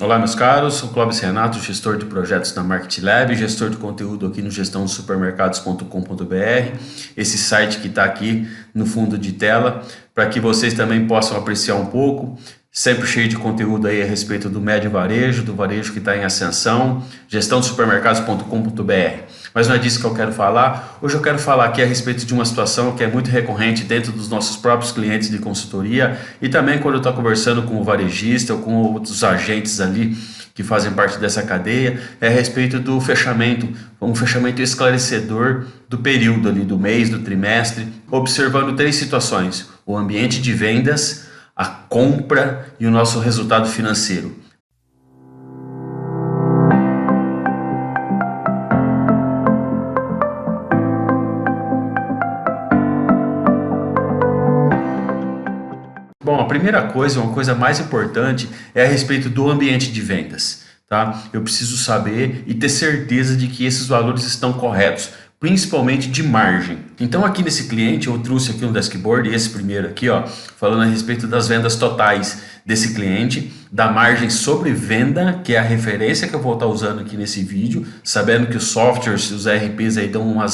Olá, meus caros, sou Clóvis Renato, gestor de projetos na Market Lab, gestor de conteúdo aqui no gestãodesupermercados.com.br, esse site que está aqui no fundo de tela, para que vocês também possam apreciar um pouco, sempre cheio de conteúdo aí a respeito do médio varejo, do varejo que está em ascensão, gestãodesupermercados.com.br. Mas não é disso que eu quero falar. Hoje eu quero falar aqui a respeito de uma situação que é muito recorrente dentro dos nossos próprios clientes de consultoria e também quando eu estou conversando com o varejista ou com outros agentes ali que fazem parte dessa cadeia, é a respeito do fechamento, um fechamento esclarecedor do período ali, do mês, do trimestre, observando três situações: o ambiente de vendas, a compra e o nosso resultado financeiro. Bom, a primeira coisa, uma coisa mais importante, é a respeito do ambiente de vendas, tá? Eu preciso saber e ter certeza de que esses valores estão corretos, principalmente de margem. Então aqui nesse cliente eu trouxe aqui um dashboard, esse primeiro aqui, ó, falando a respeito das vendas totais desse cliente, da margem sobre venda, que é a referência que eu vou estar usando aqui nesse vídeo, sabendo que os softwares, os ERPs aí dão uma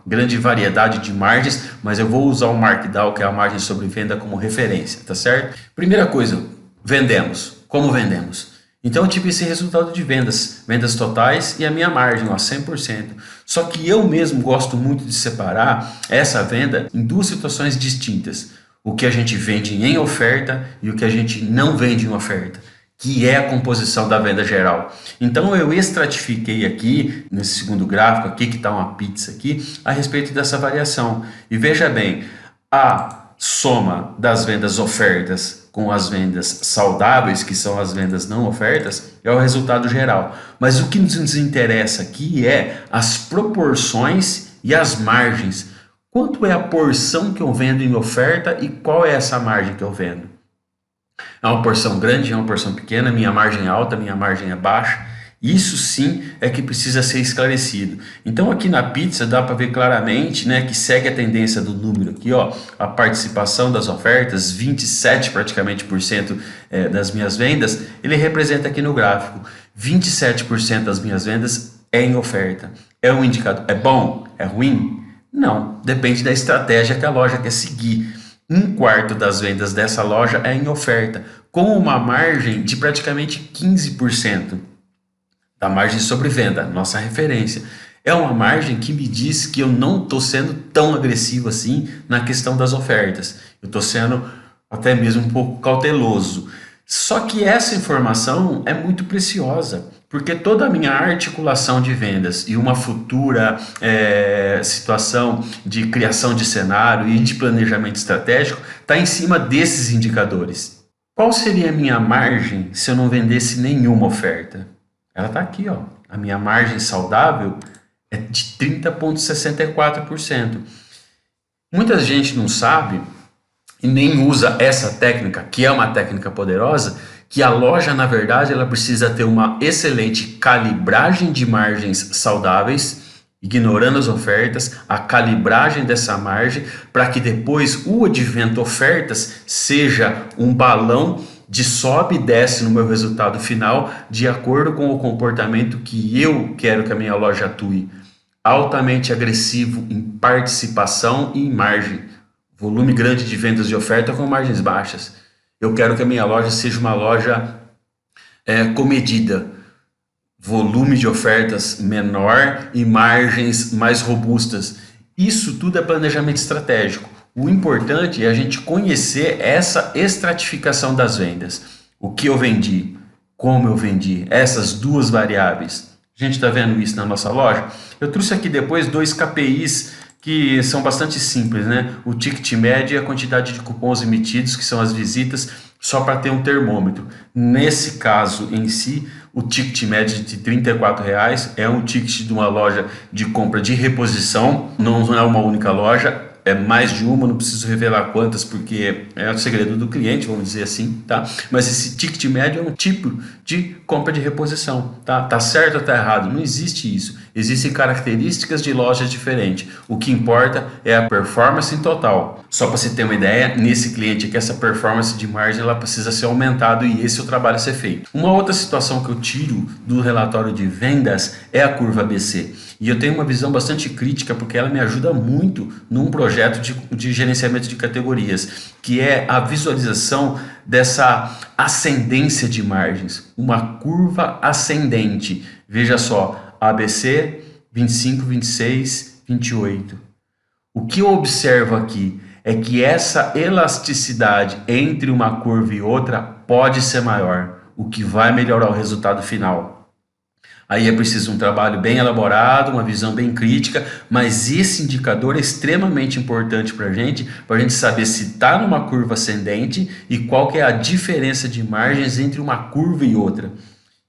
grande variedade de margens, mas eu vou usar o Markdown, que é a margem sobre venda, como referência, tá certo? Primeira coisa, vendemos. Como vendemos? Então eu tive esse resultado de vendas totais e a minha margem, ó, 100%. Só que eu mesmo gosto muito de separar essa venda em duas situações distintas: o que a gente vende em oferta e o que a gente não vende em oferta, que é a composição da venda geral. Então eu estratifiquei aqui, nesse segundo gráfico aqui, que está uma pizza aqui, a respeito dessa variação. E veja bem, a soma das vendas ofertas com as vendas saudáveis, que são as vendas não ofertas, é o resultado geral. Mas o que nos interessa aqui é as proporções e as margens. Quanto é a porção que eu vendo em oferta e qual é essa margem que eu vendo? É uma porção grande, é uma porção pequena, minha margem é alta, minha margem é baixa. Isso sim é que precisa ser esclarecido. Então aqui na pizza dá para ver claramente, né, que segue a tendência do número aqui, ó, a participação das ofertas, 27 praticamente por cento das minhas vendas, ele representa aqui no gráfico. 27% das minhas vendas é em oferta. É um indicador, é bom? É ruim? Não, depende da estratégia que a loja quer seguir. 1/4 das vendas dessa loja é em oferta, com uma margem de praticamente 15% da margem sobre venda, nossa referência. É uma margem que me diz que eu não estou sendo tão agressivo assim na questão das ofertas. Eu estou sendo até mesmo um pouco cauteloso. Só que essa informação é muito preciosa, porque toda a minha articulação de vendas e uma futura situação de criação de cenário e de planejamento estratégico está em cima desses indicadores. Qual seria a minha margem se eu não vendesse nenhuma oferta? Ela está aqui, ó. A minha margem saudável é de 30,64%. Muita gente não sabe e nem usa essa técnica, que é uma técnica poderosa, que a loja, na verdade, ela precisa ter uma excelente calibragem de margens saudáveis, ignorando as ofertas, a calibragem dessa margem, para que depois o advento ofertas seja um balão de sobe e desce no meu resultado final, de acordo com o comportamento que eu quero que a minha loja atue. Altamente agressivo em participação e em margem. Volume grande de vendas de oferta com margens baixas. Eu quero que a minha loja seja uma loja comedida. Volume de ofertas menor e margens mais robustas. Isso tudo é planejamento estratégico. O importante é a gente conhecer essa estratificação das vendas. O que eu vendi, como eu vendi, essas duas variáveis. A gente está vendo isso na nossa loja? Eu trouxe aqui depois dois KPIs que são bastante simples, né? O ticket médio e a quantidade de cupons emitidos, que são as visitas, só para ter um termômetro. Nesse caso em si, o ticket médio de R$34 é um ticket de uma loja de compra de reposição, não é uma única loja, é mais de uma, não preciso revelar quantas, porque é o segredo do cliente, vamos dizer assim, tá? Mas esse ticket médio é um tipo de compra de reposição, tá? Tá certo ou tá errado? Não existe isso. Existem características de lojas diferentes. O que importa é a performance em total. Só para você ter uma ideia, nesse cliente aqui, essa performance de margem ela precisa ser aumentada e esse é o trabalho a ser feito. Uma outra situação que eu tiro do relatório de vendas é a curva ABC. E eu tenho uma visão bastante crítica porque ela me ajuda muito num projeto de gerenciamento de categorias, que é a visualização dessa ascendência de margens, uma curva ascendente. Veja só, ABC 25, 26, 28. O que eu observo aqui é que essa elasticidade entre uma curva e outra pode ser maior, o que vai melhorar o resultado final. Aí é preciso um trabalho bem elaborado, uma visão bem crítica, mas esse indicador é extremamente importante para a gente saber se está numa curva ascendente e qual que é a diferença de margens entre uma curva e outra.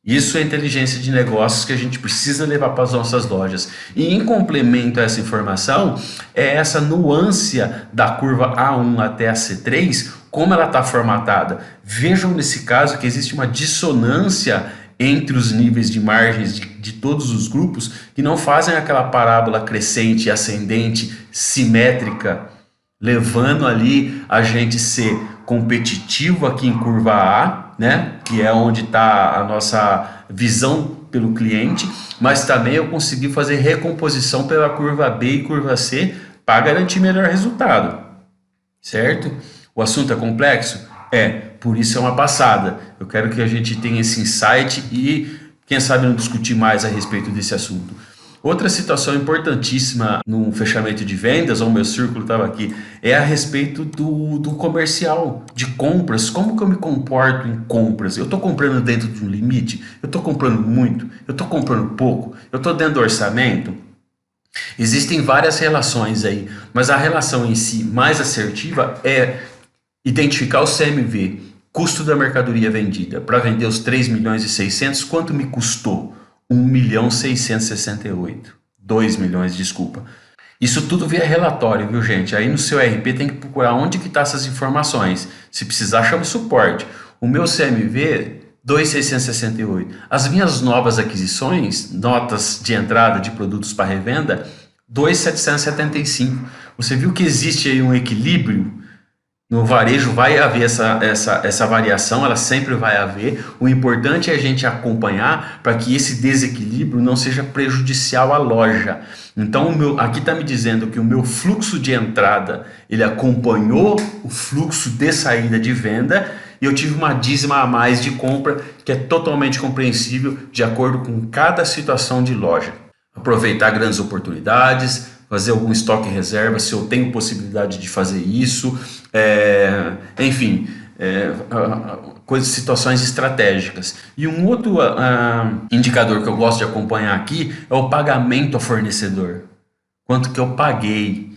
Isso é inteligência de negócios que a gente precisa levar para as nossas lojas. E em complemento a essa informação, é essa nuance da curva A1 até a C3, como ela está formatada. Vejam nesse caso que existe uma dissonância entre os níveis de margens de todos os grupos que não fazem aquela parábola crescente, ascendente, simétrica, levando ali a gente ser competitivo aqui em curva A, né? Que é onde está a nossa visão pelo cliente, mas também eu consegui fazer recomposição pela curva B e curva C para garantir melhor resultado, certo? O assunto é complexo? É, por isso é uma passada. Eu quero que a gente tenha esse insight e, quem sabe, não discutir mais a respeito desse assunto. Outra situação importantíssima no fechamento de vendas, o meu círculo estava aqui, é a respeito do comercial, de compras. Como que eu me comporto em compras? Eu estou comprando dentro de um limite? Eu estou comprando muito? Eu estou comprando pouco? Eu estou dentro do orçamento? Existem várias relações aí, mas a relação em si mais assertiva é identificar o CMV, custo da mercadoria vendida. Para vender os 3 milhões e 600, quanto me custou? 1.668.000. 2 milhões, desculpa. Isso tudo via relatório, viu, gente? Aí no seu RP tem que procurar onde que tá essas informações. Se precisar, chama o suporte. O meu CMV, 2.668. As minhas novas aquisições, notas de entrada de produtos para revenda, 2.775. Você viu que existe aí um equilíbrio? No varejo vai haver essa variação, ela sempre vai haver. O importante é a gente acompanhar para que esse desequilíbrio não seja prejudicial à loja. Então, aqui está me dizendo que o meu fluxo de entrada, ele acompanhou o fluxo de saída de venda e eu tive uma dízima a mais de compra que é totalmente compreensível de acordo com cada situação de loja. Aproveitar grandes oportunidades, fazer algum estoque reserva, se eu tenho possibilidade de fazer isso, enfim, situações estratégicas. E um outro indicador que eu gosto de acompanhar aqui é o pagamento ao fornecedor. Quanto que eu paguei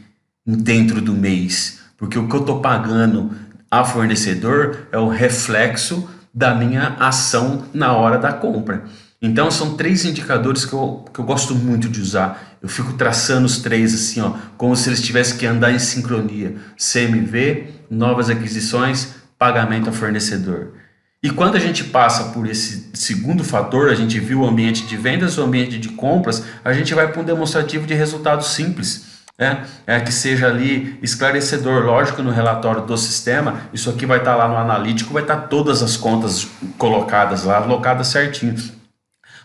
dentro do mês, porque o que eu estou pagando a fornecedor é o reflexo da minha ação na hora da compra. Então são 3 indicadores que eu gosto muito de usar. Eu fico traçando os 3 assim, ó, como se eles tivessem que andar em sincronia. CMV, novas aquisições, pagamento ao fornecedor. E quando a gente passa por esse segundo fator, a gente viu o ambiente de vendas, o ambiente de compras, a gente vai para um demonstrativo de resultados simples. Que seja ali esclarecedor. Lógico, no relatório do sistema, isso aqui vai estar lá no analítico, vai estar todas as contas colocadas lá, alocadas certinho.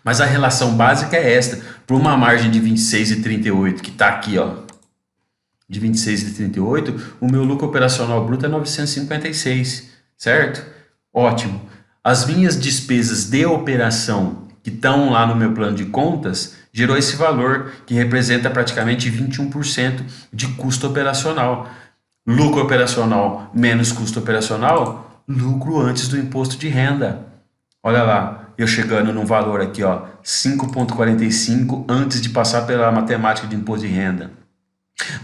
Mas a relação básica é esta. Para uma margem de 26,38, que está aqui, ó, de 26,38, o meu lucro operacional bruto é 956, certo? Ótimo. As minhas despesas de operação que estão lá no meu plano de contas gerou esse valor que representa praticamente 21% de custo operacional. Lucro operacional menos custo operacional, lucro antes do imposto de renda. Olha lá, eu chegando num valor aqui, ó, 5,45 antes de passar pela matemática de imposto de renda.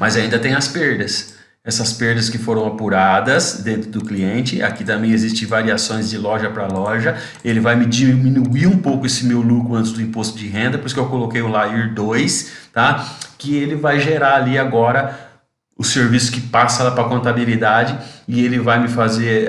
Mas ainda tem as perdas. Essas perdas que foram apuradas dentro do cliente, aqui também existem variações de loja para loja, ele vai me diminuir um pouco esse meu lucro antes do imposto de renda, por isso que eu coloquei o LAIR 2, tá? Que ele vai gerar ali agora o serviço que passa lá para a contabilidade e ele vai me fazer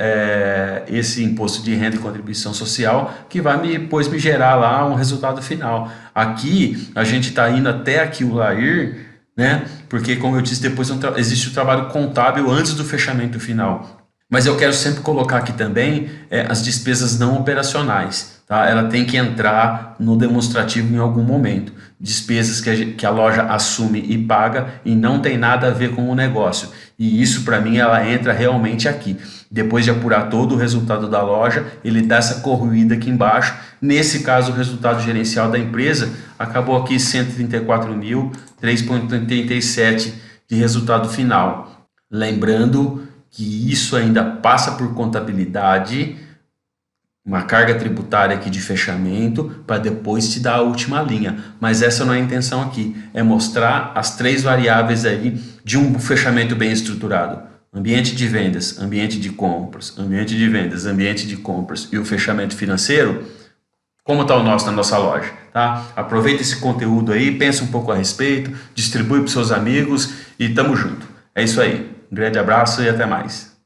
esse imposto de renda e contribuição social que vai depois me gerar lá um resultado final. Aqui a gente está indo até aquilo lá ir, né? Porque como eu disse, depois existe o trabalho contábil antes do fechamento final. Mas eu quero sempre colocar aqui também as despesas não operacionais, tá? Ela tem que entrar no demonstrativo em algum momento. Despesas que a loja assume e paga e não tem nada a ver com o negócio. E isso, para mim, ela entra realmente aqui. Depois de apurar todo o resultado da loja, ele dá essa corroída aqui embaixo. Nesse caso, o resultado gerencial da empresa acabou aqui 134.003,87 de resultado final. Lembrando que isso ainda passa por contabilidade, uma carga tributária aqui de fechamento, para depois te dar a última linha. Mas essa não é a intenção aqui, é mostrar as 3 variáveis aí de um fechamento bem estruturado. Ambiente de vendas, ambiente de compras, ambiente de vendas, ambiente de compras e o fechamento financeiro, como está o nosso na nossa loja, tá? Aproveita esse conteúdo aí, pensa um pouco a respeito, distribui para os seus amigos e tamo junto. É isso aí. Um grande abraço e até mais.